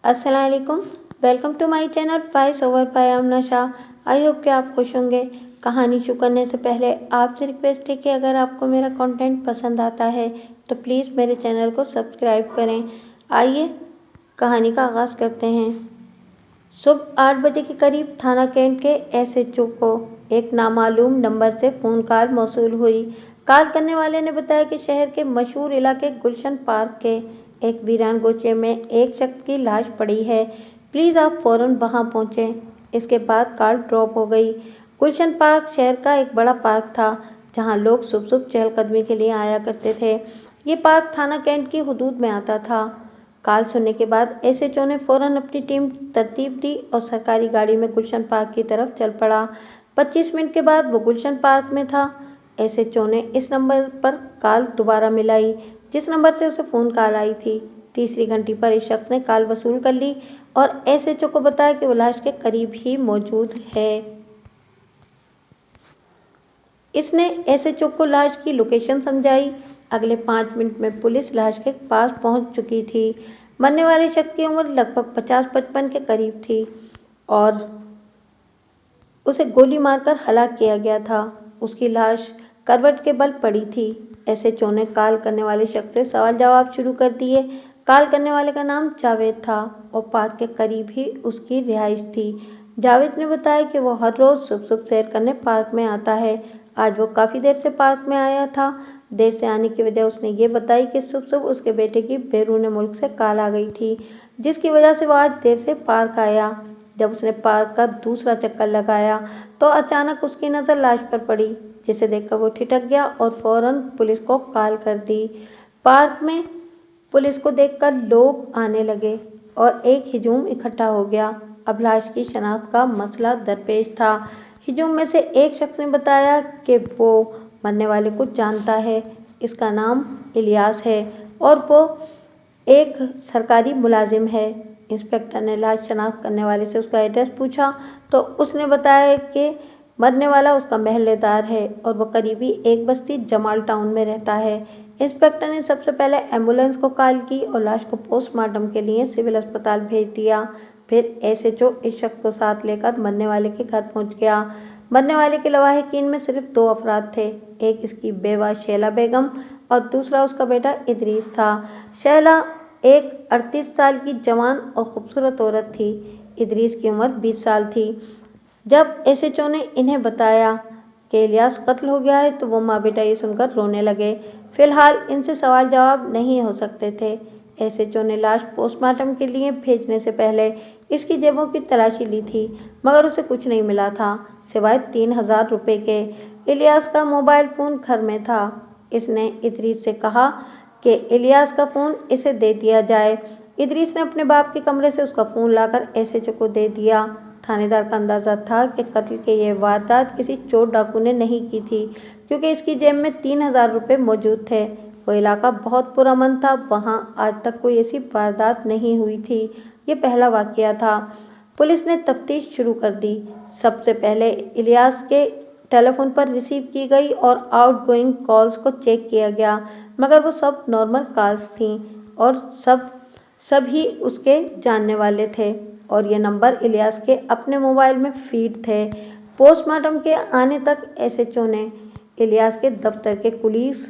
अस्सलाम वालेकुम। Welcome to my channel voice over by Amna Shah. I hope कि आप खुश होंगे। कहानी शुरू करने से पहले आपसे रिक्वेस्ट है कि अगर आपको मेरा कंटेंट पसंद आता है तो प्लीज़ मेरे चैनल को सब्सक्राइब करें। आइए कहानी का आगाज़ करते हैं। सुबह 8 बजे के करीब थाना कैंट के एसएचओ को एक नामालूम नंबर से फ़ोन कॉल मौसूल हुई। कॉल करने वाले ने बताया कि शहर के मशहूर इलाके गुलशन पार्क के एक वीरान गोचे में एक शख्स की लाश पड़ी है। प्लीज़ आप फ़ौरन वहां पहुंचें। इसके बाद कॉल ड्रॉप हो गई। गुलशन पार्क शहर का एक बड़ा पार्क था जहां लोग सुबह सुबह चहलकदमी के लिए आया करते थे। ये पार्क थाना कैंट की हदूद में आता था। कॉल सुनने के बाद एसएचओ ने फौरन अपनी टीम तरतीब दी और सरकारी गाड़ी में गुलशन पार्क की तरफ चल पड़ा। 25 मिनट के बाद वो गुलशन पार्क में था। एसएचओ ने इस नंबर पर कॉल दोबारा मिलाई जिस नंबर से उसे फ़ोन कॉल आई थी। तीसरी घंटी पर इस शख्स ने कॉल वसूल कर ली और एसएचओ को बताया कि वो लाश के करीब ही मौजूद है। इसने एसएचओ को लाश की लोकेशन समझाई। अगले 5 मिनट में पुलिस लाश के पास पहुंच चुकी थी। मरने वाले शख्स की उम्र लगभग 50-55 के करीब थी और उसे गोली मारकर हलाक किया गया था। उसकी लाश करवट के बल पड़ी थी। एसएचओ ने कॉल करने वाले शख्स से सवाल जवाब शुरू कर दिए। कॉल करने वाले का नाम जावेद था और पार्क के करीब ही उसकी रिहाइश थी। जावेद ने बताया कि वो हर रोज़ सुबह सुबह सैर करने पार्क में आता है। आज वो काफ़ी देर से पार्क में आया था। देर से आने की वजह उसने ये बताई कि सुबह सुबह उसके बेटे की बैरून मुल्क से कॉल आ गई थी जिसकी वजह से वो आज देर से पार्क आया। जब उसने पार्क का दूसरा चक्कर लगाया तो अचानक उसकी नज़र लाश पर पड़ी जिसे देखकर वो ठिठक गया और फौरन पुलिस को कॉल कर दी। पार्क में पुलिस को देखकर लोग आने लगे और एक हिजूम इकट्ठा हो गया। अब लाश की शनाख्त का मसला दरपेश था। हिजूम में से एक शख्स ने बताया कि वो मरने वाले को जानता है। इसका नाम इलियास है और वो एक सरकारी मुलाजिम है। इंस्पेक्टर ने लाश शनाख्त करने वाले से उसका एड्रेस पूछा तो उसने बताया कि मरने वाला उसका महल्लेदार है और वो करीबी एक बस्ती जमाल टाउन में रहता है। इंस्पेक्टर ने सबसे पहले एम्बुलेंस को कॉल की और लाश को पोस्टमार्टम के लिए सिविल अस्पताल भेज दिया। फिर एसएचओ इस शख्स को साथ लेकर मरने वाले के घर पहुंच गया। मरने वाले के लवाहिकीन में सिर्फ 2 अफराद थे। एक इसकी बेवा शैला बेगम और दूसरा उसका बेटा इदरीस था। शैला एक 38 साल की जवान और खूबसूरत औरत थी। इदरीस की उम्र 20 साल थी। जब एसएचओ ने इन्हें बताया कि इलियास कत्ल हो गया है तो वो माँ बेटा ये सुनकर रोने लगे। फिलहाल इनसे सवाल जवाब नहीं हो सकते थे। एसएचओ ने लाश पोस्टमार्टम के लिए भेजने से पहले इसकी जेबों की तलाशी ली थी मगर उसे कुछ नहीं मिला था सिवाय 3000 रुपये के। इलियास का मोबाइल फ़ोन घर में था। इसने इदरीस से कहा कि इलियास का फ़ोन इसे दे दिया जाए। इदरीस ने अपने बाप के कमरे से उसका फ़ोन लाकर एसएचओ को दे दिया। थानेदार का अंदाज़ा था कि कत्ल की यह वारदात किसी चोर डाकू ने नहीं की थी क्योंकि इसकी जेब में 3000 रुपये मौजूद थे। वो इलाका बहुत पुरअमन था। वहाँ आज तक कोई ऐसी वारदात नहीं हुई थी। ये पहला वाकया था। पुलिस ने तफ्तीश शुरू कर दी। सबसे पहले इलियास के टेलीफोन पर रिसीव की गई और आउटगोइंग कॉल्स को चेक किया गया मगर वो सब नॉर्मल कॉल्स थीं और सभी उसके जानने वाले थे और ये नंबर इलियास के अपने मोबाइल में फीड थे। पोस्टमार्टम के आने तक एसएचओ ने इलियास के दफ्तर के पुलिस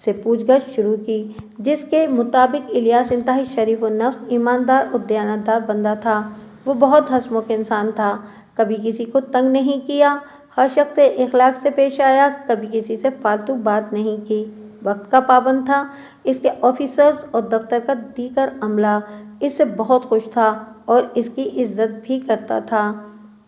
से पूछताछ शुरू की जिसके मुताबिक इलियास इंतहाई शरीफ और नफ्स, ईमानदार और दयानतदार बंदा था। वो बहुत हंसमुख इंसान था। कभी किसी को तंग नहीं किया। हर शख्स से इखलाक से पेश आया। कभी किसी से फालतू बात नहीं की। वक्त का पाबंद था। इसके ऑफिसर्स और दफ्तर का दीगर अमला इससे बहुत खुश था और इसकी इज्जत भी करता था।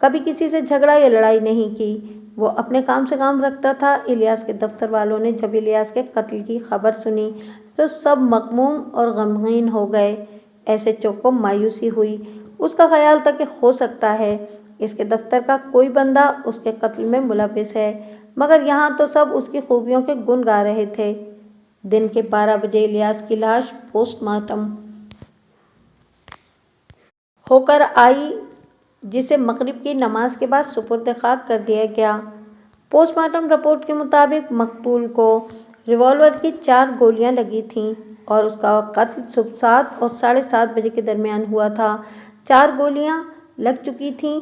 कभी किसी से झगड़ा या लड़ाई नहीं की। वो अपने काम से काम रखता था। इलियास के दफ्तर वालों ने जब इलियास के कत्ल की खबर सुनी तो सब मगमूम और गमगीन हो गए। एसएचओ को मायूसी हुई। उसका ख्याल था कि हो सकता है इसके दफ्तर का कोई बंदा उसके कत्ल में मुलविस है मगर यहाँ तो सब उसकी खूबियों के गुण गा रहे थे। दिन के 12 बजे इलियास की लाश पोस्टमार्टम होकर आई जिसे मगरिब की नमाज के बाद सुपुर्द खाक कर दिया गया। पोस्टमार्टम रिपोर्ट के मुताबिक मकतूल को रिवॉल्वर की 4 गोलियां लगी थीं और उसका कत्ल सुबह 7 और 7:30 बजे के दरमियान हुआ था। 4 गोलियां लग चुकी थीं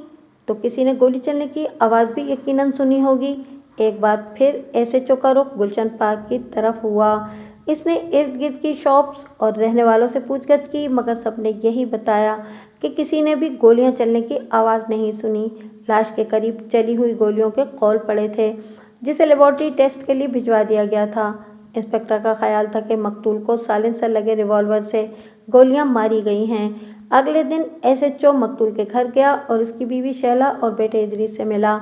तो किसी ने गोली चलने की आवाज़ भी यकीनन सुनी होगी। एक बार फिर एसएचओ का रुख गुलशन पार्क की तरफ हुआ। इसने इर्द गिर्द की शॉप्स और रहने वालों से पूछताछ की, मगर सबने यही बताया कि किसी ने भी गोलियां चलने की आवाज़ नहीं सुनी। लाश के करीब चली हुई गोलियों के कौल पड़े थे, जिसे लेबोरेटरी टेस्ट के लिए भिजवा दिया गया था। इंस्पेक्टर का ख्याल था कि मकतूल को साइलेंसर लगे रिवॉल्वर से गोलियां मारी गई हैं। अगले दिन एसएचओ मकतूल के घर गया और उसकी बीवी शैला और बेटे इदरीस से मिला।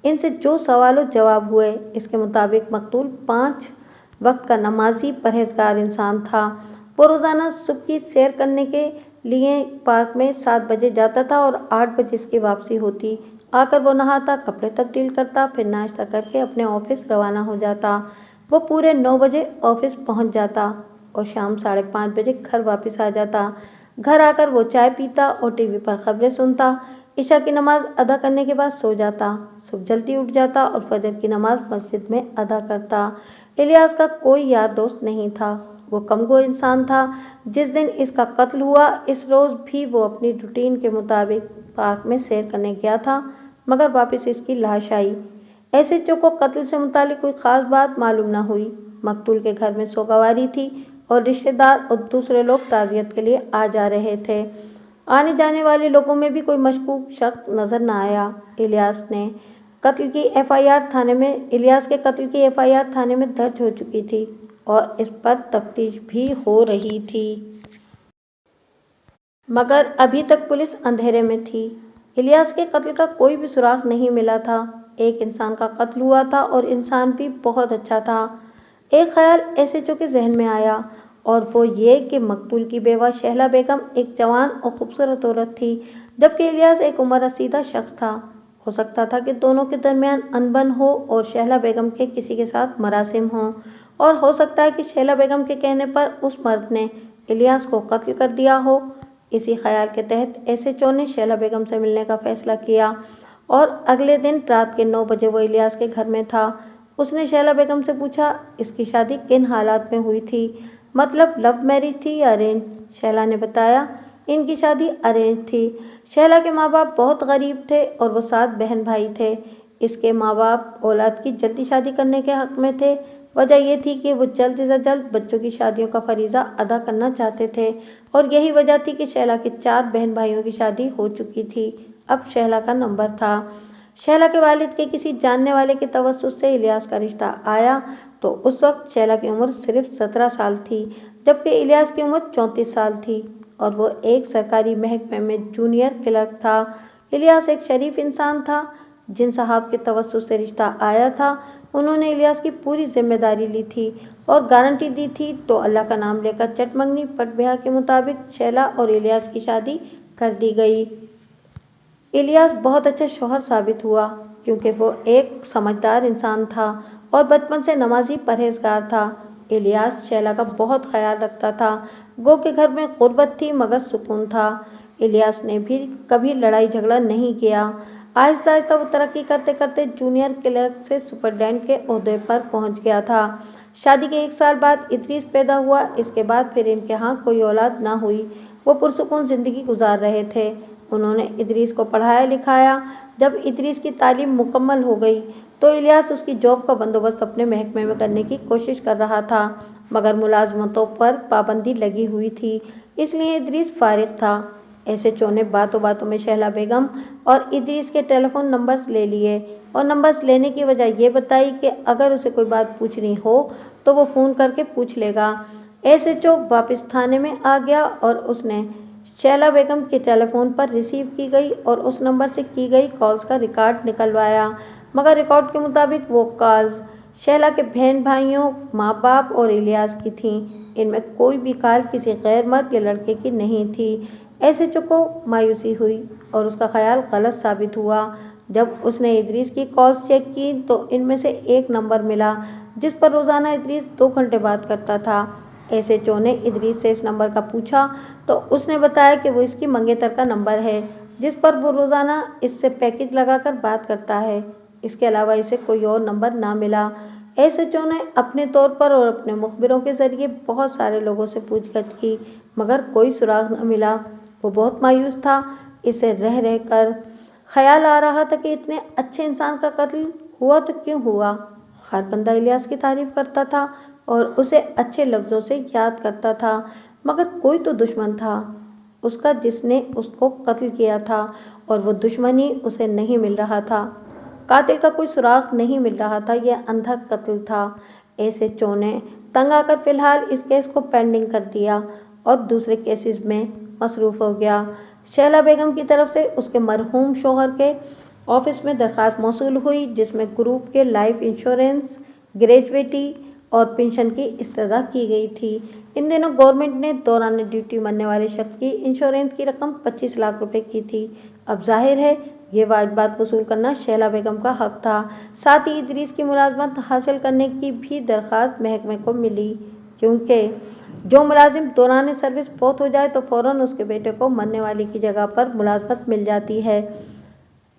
इनसे जो सवालों जवाब हुए, इसके मुताबिक मकतूल 5 वक्त का नमाजी परहेजगार इंसान था। वो रोज़ाना सुबह की सैर करने के लिए पार्क में 7 बजे जाता था और 8 बजे इसकी वापसी होती। आकर वो नहाता, कपड़े तब्दील करता, फिर नाश्ता करके अपने ऑफिस रवाना हो जाता। वो पूरे 9 बजे ऑफिस पहुंच जाता और शाम 5:30 बजे घर वापस आ जाता। घर आकर वो चाय पीता और टीवी पर खबरें सुनता। इशा की नमाज अदा करने के बाद सो जाता। सुबह जल्दी उठ जाता और फजर की नमाज मस्जिद में अदा करता। इलियास का कोई यार दोस्त नहीं था। वो कमगो इंसान था। जिस दिन इसका कत्ल हुआ, इस रोज़ भी वो अपनी रूटीन के मुताबिक पार्क में सैर करने गया था, मगर वापस इसकी लाश आई। एसएचओ को कत्ल से मुतालिक कोई ख़ास बात मालूम न हुई। मकतूल के घर में सोगवारी थी और रिश्तेदार और दूसरे लोग ताज़ियत के लिए आ जा रहे थे। आने जाने वाले लोगों में भी कोई मशकूक शख्स नजर न आया। इलियास के कत्ल की एफआईआर थाने में दर्ज हो चुकी थी और इस पर तफ्तीश भी हो रही थी, मगर अभी तक पुलिस अंधेरे में थी। इलियास के कत्ल का कोई भी सुराग नहीं मिला था। एक इंसान का कत्ल हुआ था और इंसान भी बहुत अच्छा था। एक ख्याल एसएचओ के जहन में आया और वो ये कि मकतूल की बेवा शहला बेगम एक जवान और खूबसूरत औरत थी, जबकि इलियास एक उम्र रसीदा शख्स था। हो सकता था कि दोनों के दरमियान अनबन हो और शहला बेगम के किसी के साथ मरासिम हों, और हो सकता है कि शहला बेगम के कहने पर उस मर्द ने इलियास को कत्ल कर दिया हो। इसी ख्याल के तहत एसएचओ ने शहला बेगम से मिलने का फैसला किया और अगले दिन रात के 9 बजे वो इलियास के घर में था। उसने शहला बेगम से पूछा, इसकी शादी किन हालात में हुई थी, मतलब लव मैरिज थी या अरेंज? शैला ने बताया, इनकी शादी अरेंज थी। शैला के माँ बाप बहुत गरीब थे और वो 7 बहन भाई थे। इसके माँ बाप औलाद की जल्दी शादी करने के हक में थे। वजह यह थी कि वो जल्द से जल्द बच्चों की शादियों का फरीजा अदा करना चाहते थे, और यही वजह थी कि शैला के 4 बहन भाइयों की शादी हो चुकी थी। अब शैला का नंबर था। शैला के वालिद के किसी जानने वाले के तवस्सुस से इलियास का रिश्ता आया तो उस वक्त शैला की उम्र सिर्फ 17 साल थी, जबकि इलियास की उम्र 34 साल थी और वो एक सरकारी महकमे में जूनियर क्लर्क था। इलियास एक शरीफ इंसान था। जिन साहब के तवस्सुस से रिश्ता आया था, उन्होंने इलियास की पूरी जिम्मेदारी ली थी और गारंटी दी थी, तो अल्लाह का नाम लेकर चटमंगनी पट ब्याह के मुताबिक शैला और इलियास की शादी कर दी गई। इलियास बहुत अच्छा शौहर साबित हुआ क्योंकि वो एक समझदार इंसान था और बचपन से नमाजी परहेजगार था। इलियास शैला का बहुत ख्याल रखता था। गो के घर में गुर्बत थी मगर सुकून था। इलियास ने भी कभी लड़ाई झगड़ा नहीं किया। आहिस्ता आहिस्ता वो तरक्की करते करते जूनियर क्लर्क से सुपरडेंट के ओहदे पर पहुंच गया था। शादी के 1 साल बाद इदरीस पैदा हुआ। इसके बाद फिर इनके यहाँ कोई औलाद ना हुई। वो पुरसुकून जिंदगी गुजार रहे थे। उन्होंने इदरीस को पढ़ाया लिखाया। जब इदरीस की तालीम मुकम्मल हो गई तो इलियास उसकी जॉब का बंदोबस्त अपने महकमे में करने की कोशिश कर रहा था, मगर मुलाजमतों पर पाबंदी लगी हुई थी, इसलिए इदरीस फारिग था। एसएचओ ने बातों बातों में शहला बेगम और इदरीस के टेलीफोन नंबर्स ले लिए और नंबर्स लेने की वजह यह बताई कि अगर उसे कोई बात पूछनी हो तो वो फ़ोन करके पूछ लेगा। एसएचओ वापस थाने में आ गया और उसने शैला बेगम के टेलीफोन पर रिसीव की गई और उस नंबर से की गई कॉल्स का रिकॉर्ड निकलवाया, मगर रिकॉर्ड के मुताबिक वो कॉल्स शैला के बहन भाइयों, माँ बाप और इलियास की थीं। इनमें कोई भी कॉल किसी गैर मर्द या लड़के की नहीं थी। एसएचओ को मायूसी हुई और उसका ख्याल गलत साबित हुआ। जब उसने इदरीस की कॉल्स चेक की तो इनमें से एक नंबर मिला जिस पर रोज़ाना इदरीस 2 घंटे बात करता था। एसएचओ ने इदरीस से इस नंबर का पूछा तो उसने बताया कि वो इसकी मंगेतर का नंबर है, जिस पर वो रोज़ाना इससे पैकेज लगाकर बात करता है। इसके अलावा इसे कोई और नंबर ना मिला। SHO نے اپنے طور پر اور اپنے مخبروں کے ذریعے بہت سارے لوگوں سے پوچھ گچھ کی مگر کوئی سراغ نہ ملا۔ وہ بہت مایوس تھا۔ اسے رہ رہ کر خیال آ رہا تھا کہ اتنے اچھے انسان کا قتل ہوا تو کیوں ہوا؟ ہر بندہ الیاس کی تعریف کرتا تھا اور اسے اچھے لفظوں سے یاد کرتا تھا مگر کوئی تو دشمن تھا اس کا جس نے اس کو قتل کیا تھا اور وہ دشمن ہی اسے نہیں مل رہا تھا۔ قاتل کا کوئی سراغ نہیں مل رہا تھا۔ یہ اندھا قتل تھا۔ SHO نے تنگ آ کر فی الحال اس کیس کو پینڈنگ کر دیا اور دوسرے کیسز میں مصروف ہو گیا۔ شہلا بیگم کی طرف سے اس کے مرحوم شوہر کے آفس میں درخواست موصول ہوئی جس میں گروپ کے لائف انشورنس، گریجویٹی اور پنشن کی استدعا کی گئی تھی۔ ان دنوں گورنمنٹ نے دوران ڈیوٹی مرنے والے شخص کی انشورنس کی رقم 25 لاکھ روپے کی تھی۔ اب ظاہر ہے یہ واجبات وصول کرنا شہلا بیگم کا حق تھا۔ ساتھ ہی ادریس کی ملازمت حاصل کرنے کی بھی درخواست محکمے کو ملی کیونکہ جو ملازم دوران سروس فوت ہو جائے تو فوراً اس کے بیٹے کو مرنے والے کی جگہ پر ملازمت مل جاتی ہے۔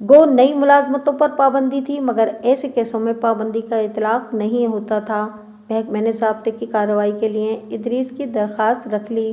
گو نئی ملازمتوں پر پابندی تھی مگر ایسے کیسوں میں پابندی کا اطلاق نہیں ہوتا تھا۔ محکمے نے ضابطے کی کارروائی کے لیے ادریس کی درخواست رکھ لی۔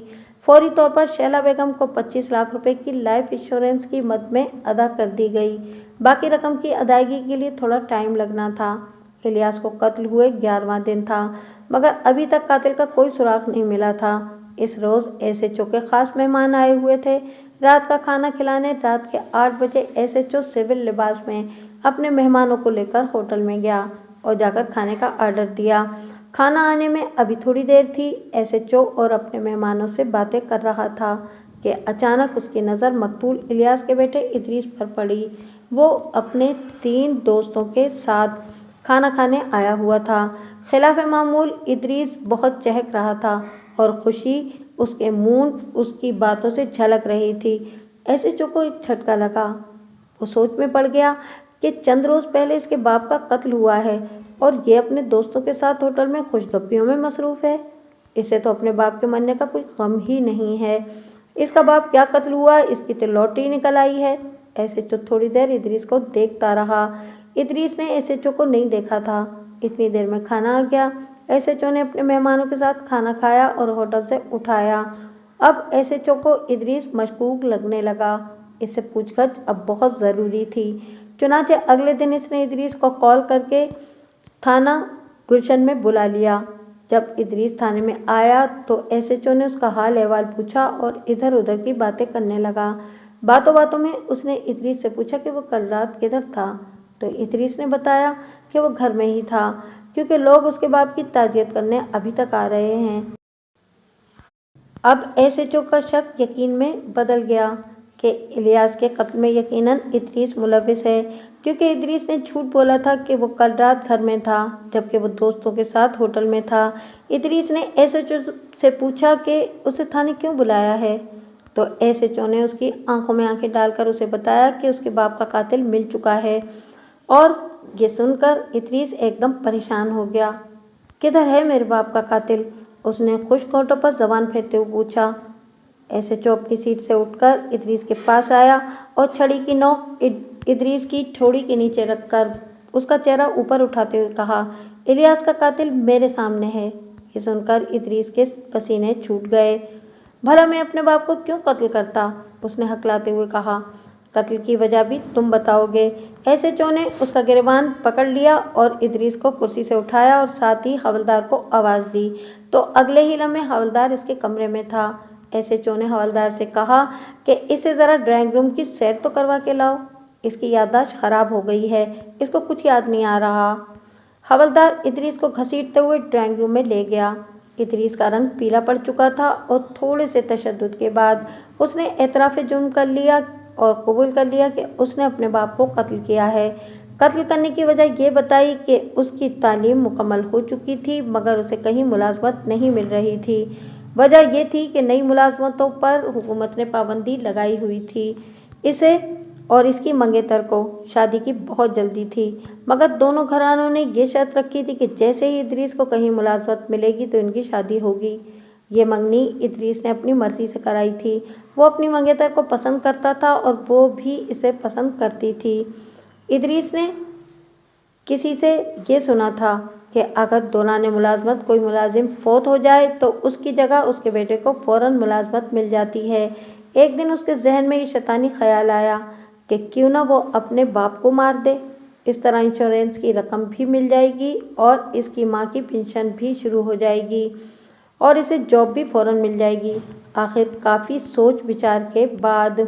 فوری طور پر شہلا بیگم کو 25 لاکھ روپے کی لائف انشورنس کی مد میں ادا کر دی گئی۔ باقی رقم کی ادائیگی کے لیے تھوڑا ٹائم لگنا تھا۔ الیاس کو قتل ہوئے 11واں دن تھا مگر ابھی تک قاتل کا کوئی سراغ نہیں ملا تھا۔ اس روز SHO کے خاص مہمان آئے ہوئے تھے۔ رات کا کھانا کھلانے رات کے 8 بجے SHO سول لباس میں اپنے مہمانوں کو لے کر ہوٹل میں گیا اور جا کر کھانے کا آرڈر دیا۔ کھانا آنے میں ابھی تھوڑی دیر تھی۔ SHO اور اپنے مہمانوں سے باتیں کر رہا تھا کہ اچانک اس کی نظر مقتول الیاس کے بیٹے ادریس پر پڑی۔ وہ اپنے 3 دوستوں کے ساتھ کھانا کھانے آیا ہوا تھا۔ خلاف معمول ادریس بہت چہک رہا تھا اور خوشی اس کے منہ اس کی باتوں سے جھلک رہی تھی۔ SHO کو ایک جھٹکا لگا۔ وہ سوچ میں پڑ گیا کہ چند روز پہلے اس کے باپ کا قتل ہوا ہے اور یہ اپنے دوستوں کے ساتھ ہوٹل میں خوش گپیوں میں مصروف ہے۔ اسے تو اپنے باپ کے مرنے کا کوئی غم ہی نہیں ہے۔ اس کا باپ کیا قتل ہوا اس کی تو لاٹری نکل آئی ہے۔ SHO تھوڑی دیر ادریس کو دیکھتا رہا۔ ادریس نے SHO کو نہیں دیکھا تھا۔ اتنی دیر میں کھانا آ گیا۔ SHO نے اپنے مہمانوں کے ساتھ کھانا کھایا اور ہوٹل سے اٹھایا۔ اب SHO کو ادریس مشکوک لگنے لگا۔ اس سے پوچھ گچھ اب بہت ضروری تھی۔ چنانچہ اگلے دن اس نے ادریس کو کال کر کے تھانہ گلشن میں بلا لیا۔ جب ادریس تھانے میں آیا تو SHO نے اس کا حال احوال پوچھا اور ادھر ادھر کی باتیں کرنے لگا۔ باتوں باتوں میں اس نے ادریس سے پوچھا کہ وہ کل رات کدھر تھا تو ادریس نے بتایا کہ وہ گھر میں ہی تھا کیونکہ لوگ اس کے باپ کی تعزیت کرنے ابھی تک آ رہے ہیں۔ اب SHO کا شک یقین میں بدل گیا کہ الیاس کے قتل میں یقیناً ادریس ملوث ہے کیونکہ ادریس نے جھوٹ بولا تھا کہ وہ کل رات گھر میں تھا جبکہ وہ دوستوں کے ساتھ ہوٹل میں تھا۔ ادریس نے SHO سے پوچھا کہ اسے تھانے کیوں بلایا ہے تو SHO نے اس کی آنکھوں میں آنکھیں ڈال کر اسے بتایا کہ اس کے باپ کا قاتل مل چکا ہے اور یہ سن کر ادریس ایک دم پریشان ہو گیا۔ کدھر ہے میرے باپ کا قاتل؟ اس نے خشک ہونٹوں پر زبان پھیرتے ہوئے پوچھا۔ SHO اپنی سیٹ سے اٹھ کر ادریس کے پاس آیا اور چھڑی کی نوک ادریس کی ٹھوڑی کے نیچے رکھ کر اس کا چہرہ اوپر اٹھاتے ہوئے کہا، الیاس کا قاتل میرے سامنے ہے۔ یہ سن کر ادریس کے پسینے چھوٹ گئے۔ بھلا میں اپنے باپ کو کیوں قتل کرتا؟ اس نے ہکلاتے ہوئے کہا۔ قتل کی وجہ بھی تم بتاؤ گے۔ SHO نے اس کا گریبان پکڑ لیا اور ادریس کو کرسی سے اٹھایا اور ساتھ ہی حوالدار کو آواز دی تو اگلے ہی لمحے حوالدار اس کے کمرے میں تھا۔ SHO نے حوالدار سے کہا کہ اسے ذرا ڈرائنگ روم کی سیر تو کروا کے لاؤ۔ اس کی یادداشت خراب ہو گئی ہے۔ اس کو کچھ یاد نہیں آ رہا۔ حوالدار ادریس کو گھسیٹتے ہوئے ڈرائنگ روم میں لے گیا۔ ادریس کا رنگ پیلا پڑ چکا تھا اور تھوڑے سے تشدد کے بعد اس نے اعتراف جرم کر لیا اور قبول کر لیا کہ اس نے اپنے باپ کو قتل کیا ہے۔ قتل کرنے کی وجہ یہ بتائی کہ اس کی تعلیم مکمل ہو چکی تھی مگر اسے کہیں ملازمت نہیں مل رہی تھی۔ وجہ یہ تھی کہ نئی ملازمتوں پر حکومت نے پابندی لگائی ہوئی تھی۔ اسے اور اس کی منگیتر کو شادی کی بہت جلدی تھی مگر دونوں گھرانوں نے یہ شرط رکھی تھی کہ جیسے ہی ادریس کو کہیں ملازمت ملے گی تو ان کی شادی ہوگی۔ یہ منگنی ادریس نے اپنی مرضی سے کرائی تھی۔ وہ اپنی منگیتر کو پسند کرتا تھا اور وہ بھی اسے پسند کرتی تھی۔ ادریس نے کسی سے یہ سنا تھا کہ اگر دوران ملازمت کوئی ملازم فوت ہو جائے تو اس کی جگہ اس کے بیٹے کو فوراً ملازمت مل جاتی ہے۔ ایک دن اس کے ذہن میں یہ شیطانی خیال آیا کہ کیوں نہ وہ اپنے باپ کو مار دے، اس طرح انشورنس کی رقم بھی مل جائے گی اور اس کی ماں کی پنشن بھی شروع ہو جائے گی اور اسے جاب بھی فوراً مل جائے گی۔ آخر کافی سوچ بچار کے بعد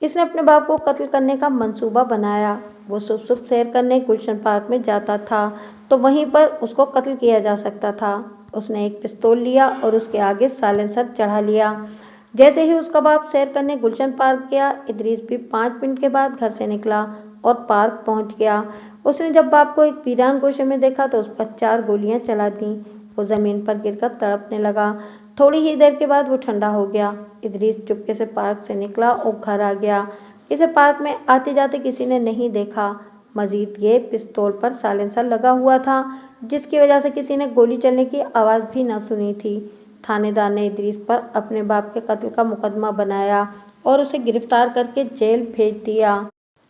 اس نے اپنے باپ کو قتل کرنے کا منصوبہ بنایا۔ وہ صبح صبح سیر کرنے گلشن پارک میں جاتا تھا تو وہیں پر اس کو قتل کیا جا سکتا تھا۔ اس نے ایک پستول لیا اور اس کے آگے سائلنسر چڑھا لیا۔ جیسے ہی اس کا باپ سیر کرنے گلشن پارک گیا، ادریس بھی 5 منٹ کے بعد گھر سے نکلا اور پارک پہنچ گیا۔ اس نے جب باپ کو ایک ویران گوشے میں دیکھا تو اس پر 4 گولیاں چلا دیں۔ وہ زمین پر گر کر تڑپنے لگا۔ تھوڑی ہی دیر کے بعد وہ ٹھنڈا ہو گیا۔ ادریس چپکے سے پارک سے نکلا اور گھر آ گیا۔ اسے پارک میں آتے جاتے کسی نے نہیں دیکھا۔ مزید یہ پستول پر سائلنسر لگا ہوا تھا جس کی وجہ سے کسی نے گولی چلنے کی آواز بھی نہ سنی تھی۔ تھانے دار نے ادریس پر اپنے باپ کے قتل کا مقدمہ بنایا اور اسے گرفتار کر کے جیل بھیج دیا۔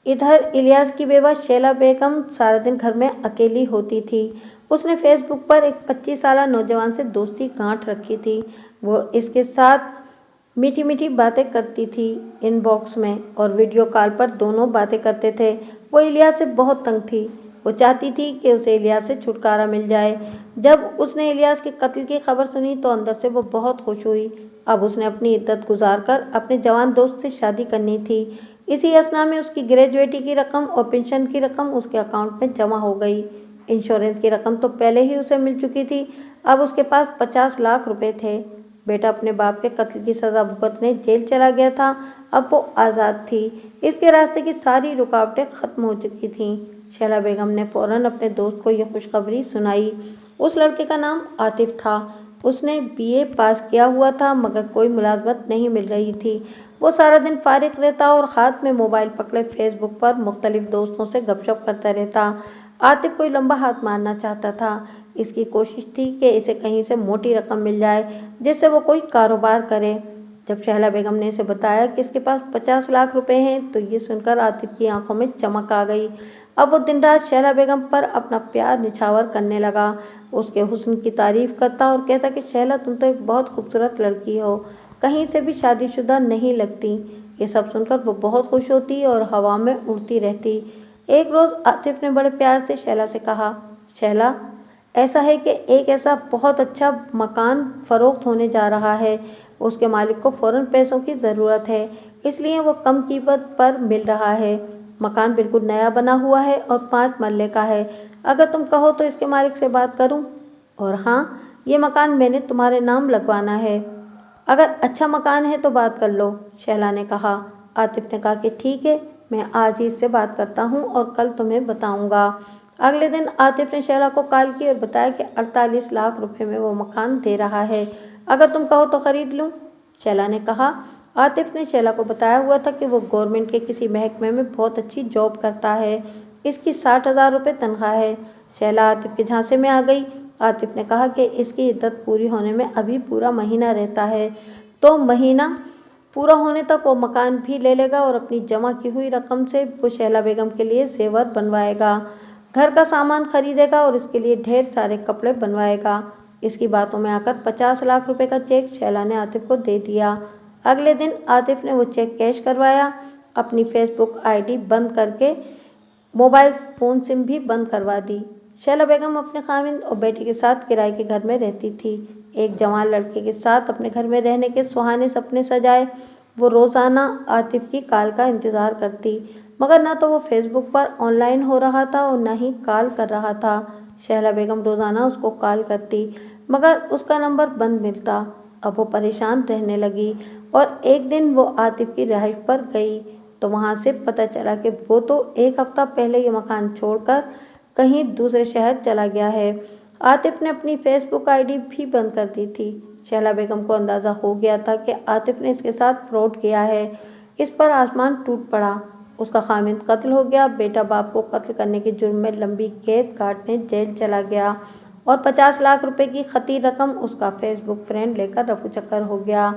ادھر الیاس کی بیوہ شیلا بیگم سارا دن گھر میں اکیلی ہوتی تھی۔ اس نے فیس بک پر ایک 25 سالہ نوجوان سے دوستی گانٹھ رکھی تھی۔ وہ اس کے ساتھ میٹھی میٹھی باتیں کرتی تھی ان باکس میں اور ویڈیو کال پر دونوں باتیں کرتے تھے۔ وہ الیاس سے بہت تنگ تھی۔ وہ چاہتی تھی کہ اسے الیاس سے چھٹکارا مل جائے۔ جب اس نے الیاس کے قتل کی خبر سنی تو اندر سے وہ بہت خوش ہوئی۔ اب اس نے اپنی عدت گزار کر اپنے جوان دوست سے شادی کرنی تھی۔ اسی اثنا میں اس کی گریجویٹی کی رقم اور پنشن کی رقم اس کے اکاؤنٹ میں جمع ہو گئی۔ انشورنس کی رقم تو پہلے ہی اسے مل چکی تھی، اب اس کے پاس 50 لاکھ روپے تھے۔ بیٹا اپنے باپ کے قتل کی سزا بھگتنے جیل چلا گیا تھا، اب وہ آزاد تھی۔ اس کے راستے کی ساری رکاوٹیں ختم ہو چکی تھیں۔ شیلا بیگم نے فوراً اپنے دوست کو یہ خوشخبری سنائی۔ اس لڑکے کا نام عاطف تھا۔ اس نے BA پاس کیا ہوا تھا مگر کوئی ملازمت نہیں مل رہی تھی۔ وہ سارا دن فارغ رہتا اور ہاتھ میں موبائل پکڑے فیس بک پر مختلف دوستوں سے گپ شپ کرتا رہتا۔ عاطف کوئی لمبا ہاتھ مارنا چاہتا تھا۔ اس کی کوشش تھی کہ اسے کہیں سے موٹی رقم مل جائے جس سے وہ کوئی کاروبار کرے۔ جب شیلا بیگم نے اسے بتایا کہ اس کے پاس 50 لاکھ روپے ہیں تو یہ سن کر عاطف کی آنکھوں میں چمک آ گئی۔ اب وہ دن رات شیلا بیگم پر اپنا پیار نچھاور کرنے لگا، اس کے حسن کی تعریف کرتا اور کہتا کہ شیلا تم تو ایک بہت خوبصورت لڑکی ہو، کہیں سے بھی شادی شدہ نہیں لگتی۔ یہ سب سن کر وہ بہت خوش ہوتی اور ہوا میں اڑتی رہتی۔ ایک روز عاطف نے بڑے پیار سے شیلا سے کہا، شیلا ایسا ہے کہ ایک ایسا بہت اچھا مکان فروخت ہونے جا رہا ہے، اس کے مالک کو فوراً پیسوں کی ضرورت ہے، اس لیے وہ کم قیمت پر مل رہا ہے۔ مکان بالکل نیا بنا ہوا ہے اور 5 مرلے کا ہے۔ اگر تم کہو تو اس کے مالک سے بات کروں، اور ہاں یہ مکان میں نے تمہارے نام لگوانا ہے۔ اگر اچھا مکان ہے تو بات کر لو، شیلا نے کہا۔ عاطف نے کہا کہ ٹھیک ہے، میں آج ہی اس سے بات کرتا ہوں اور کل تمہیں بتاؤں گا۔ اگلے دن عاطف نے شیلا کو کال کی اور بتایا کہ 48 لاکھ روپے میں وہ مکان دے رہا ہے، اگر تم کہو تو خرید لوں۔ شیلا نے کہا۔ عاطف نے شیلا کو بتایا ہوا تھا کہ وہ گورنمنٹ کے کسی محکمے میں بہت اچھی جاب کرتا ہے، اس کی 60,000 روپے تنخواہ ہے۔ شیلا عاطف کے جھانسے میں آ گئی۔ عاطف نے کہا کہ اس کی عدت پوری ہونے میں ابھی پورا مہینہ رہتا ہے، تو مہینہ پورا ہونے تک وہ مکان بھی لے لے گا اور اپنی جمع کی ہوئی رقم سے وہ شیلا بیگم کے لیے زیور بنوائے گا، گھر کا سامان خریدے گا اور اس کے لیے ڈھیر سارے کپڑے بنوائے گا۔ اس کی باتوں میں آ کر 50 لاکھ روپے کا چیک شیلا نے عاطف کو دے دیا۔ اگلے دن عاطف نے وہ چیک کیش کروایا، اپنی فیس بک ID بند کر کے موبائل فون سم بھی بند کروا دی۔ شیلا بیگم اپنے خاوند اور بیٹی کے ساتھ کرائے کے گھر میں رہتی تھی۔ ایک جوان لڑکے کے ساتھ اپنے گھر میں رہنے کے سہانے سپنے سجائے وہ روزانہ عاطف کی کال کا انتظار کرتی، مگر نہ تو وہ face book per on line ہو رہا تھا اور نہ ہی کال کر رہا تھا۔ شیلا بیگم روزانہ اس کو کال کرتی مگر اس کا نمبر بند ملتا۔ اب وہ پریشان رہنے لگی اور ایک دن وہ عاطف کی رہائش پر گئی تو وہاں سے پتہ چلا کہ وہ تو 1 ہفتہ پہلے یہ مکان چھوڑ کر کہیں دوسرے شہر چلا گیا ہے۔ عاطف نے اپنی فیس بک ID بھی بند کر دی تھی۔ شیلا بیگم کو اندازہ ہو گیا تھا کہ عاطف نے اس کے ساتھ فراڈ کیا ہے۔ اس پر آسمان ٹوٹ پڑا، اس کا خاوند قتل ہو گیا، بیٹا باپ کو قتل کرنے کے جرم میں لمبی قید کاٹنے جیل چلا گیا اور 50 لاکھ روپے کی خطیر رقم اس کا فیس بک فرینڈ لے کر رفو چکر ہو گیا۔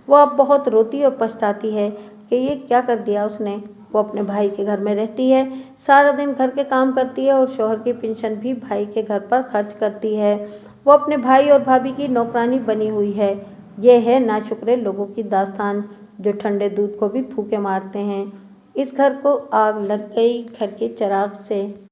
وہ اب بہت روتی اور پچھتاتی ہے کہ یہ کیا کر دیا اس نے۔ وہ اپنے بھائی کے گھر میں رہتی ہے सारा दिन घर के काम करती है और शौहर की पेंशन भी भाई के घर पर खर्च करती है। वो अपने भाई और भाभी की नौकरानी बनी हुई है। ये है नाशुक्रे लोगों की दास्तान, जो ठंडे दूध को भी फूंके मारते हैं। इस घर को आग लग गई घर के चिराग से।